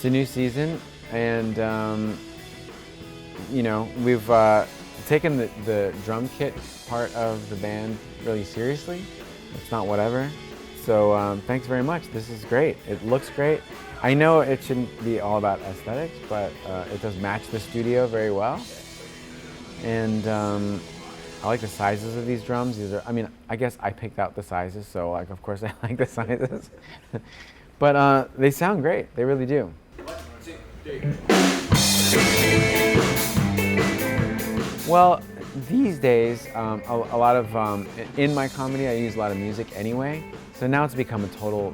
It's a new season, and you know, we've taken the drum kit part of the band really seriously. It's not whatever. So thanks very much. This is great. It looks great. I know it shouldn't be all about aesthetics, but it does match the studio very well. And I like the sizes of these drums. These are, I mean, I guess I picked out the sizes, so like, of course I like the sizes. But they sound great. They really do. Well, these days, a lot of, in my comedy, I use a lot of music anyway. So now it's become a total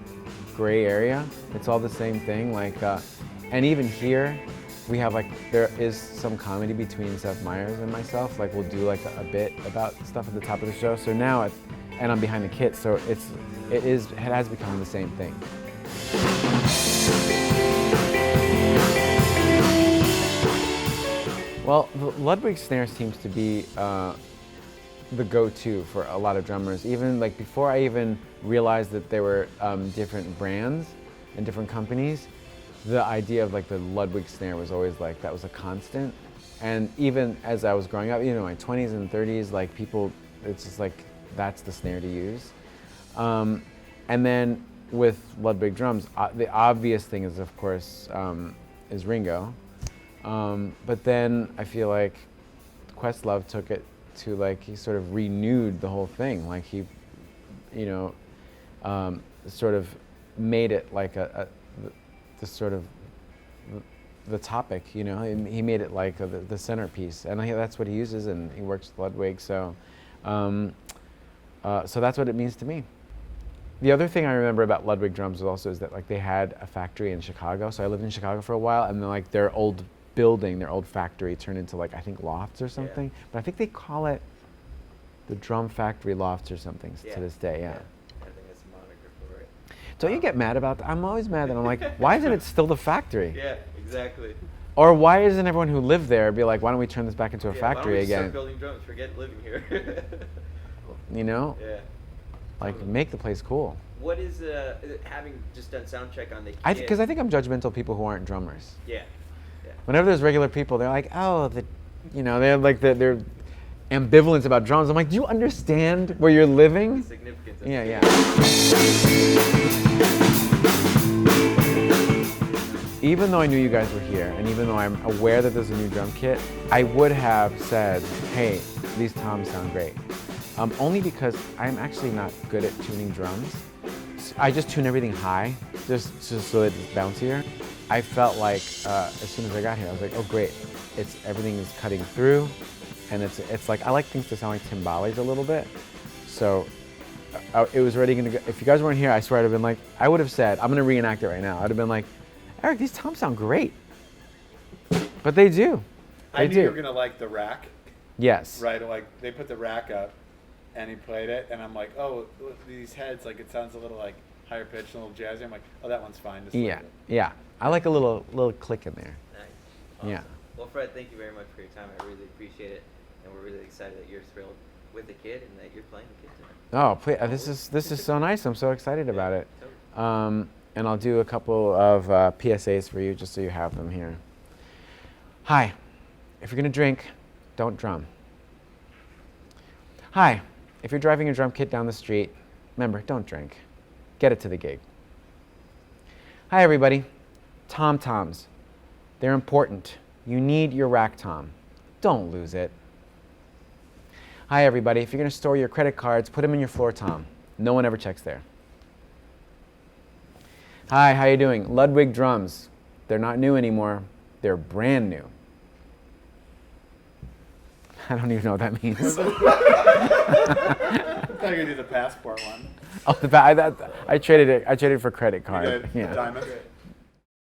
gray area. It's all the same thing. Like, and even here, we have like, there is some comedy between Seth Meyers and myself. Like we'll do like a bit about stuff at the top of the show. So now, and I'm behind the kit, so it has become the same thing. Well, the Ludwig snare seems to be the go-to for a lot of drummers. Even like before I even realized that there were different brands and different companies, the idea of like the Ludwig snare was always like, that was a constant. And even as I was growing up, you know, my 20s and 30s, like people, it's just like, that's the snare to use. And then with Ludwig drums, the obvious thing is, of course, is Ringo. But then I feel like Questlove took it to like, he sort of renewed the whole thing. Like he, you know, sort of made it like the sort of the topic, you know. He made it like the centerpiece, and that's what he uses, and he works with Ludwig. So, so that's what it means to me. The other thing I remember about Ludwig drums also is that like they had a factory in Chicago. So I lived in Chicago for a while, and then like their old building, their old factory turned into like, I think lofts or something. Yeah. But I think they call it the Drum Factory Lofts or something to this day. Yeah. I think it's a moniker for it. Don't you get mad about that? I'm always mad that I'm like, why isn't it still the factory? Yeah, exactly. Or why isn't everyone who lived there be like, why don't we turn this back into a factory again? Why don't we start building drums? Forget living here. You know? Yeah. Like, make the place cool. What is having just done sound check on the kit? Because I think I'm judgmental of people who aren't drummers. Yeah. Whenever there's regular people, they're like, oh, you know, they're like they're ambivalent about drums. I'm like, do you understand where you're living? The significance of yeah, yeah. Even though I knew you guys were here, and even though I'm aware that there's a new drum kit, I would have said, hey, these toms sound great. Only because I'm actually not good at tuning drums. I just tune everything high, just so that it's bouncier. I felt like as soon as I got here, I was like, oh great, everything is cutting through, and it's like, I like things to sound like timbales a little bit. So it was already gonna go. If you guys weren't here, I swear I'd have been like, I would have said, I'm gonna reenact it right now. I'd have been like, Eric, these toms sound great. But they do. I knew you were gonna like the rack. Yes. Right, like they put the rack up and he played it, and I'm like, oh, these heads, like it sounds a little like higher pitched, a little jazzy. I'm like, oh, that one's fine. Just yeah, yeah. I like a little click in there. Nice. Awesome. Yeah. Well, Fred, thank you very much for your time. I really appreciate it, and we're really excited that you're thrilled with the kid and that you're playing the kid tonight. Oh, please, this is so nice. I'm so excited about it. Totally. And I'll do a couple of PSAs for you, just so you have them here. Hi, if you're gonna drink, don't drum. Hi, if you're driving a drum kit down the street, remember, don't drink. Get it to the gig. Hi, everybody. Tom-toms. They're important. You need your rack tom. Don't lose it. Hi, everybody. If you're going to store your credit cards, put them in your floor tom. No one ever checks there. Hi, how you doing? Ludwig drums. They're not new anymore. They're brand new. I don't even know what that means. I thought you were going to do the passport one. Oh, I traded it. I traded for credit card. You did? Yeah. Diamond?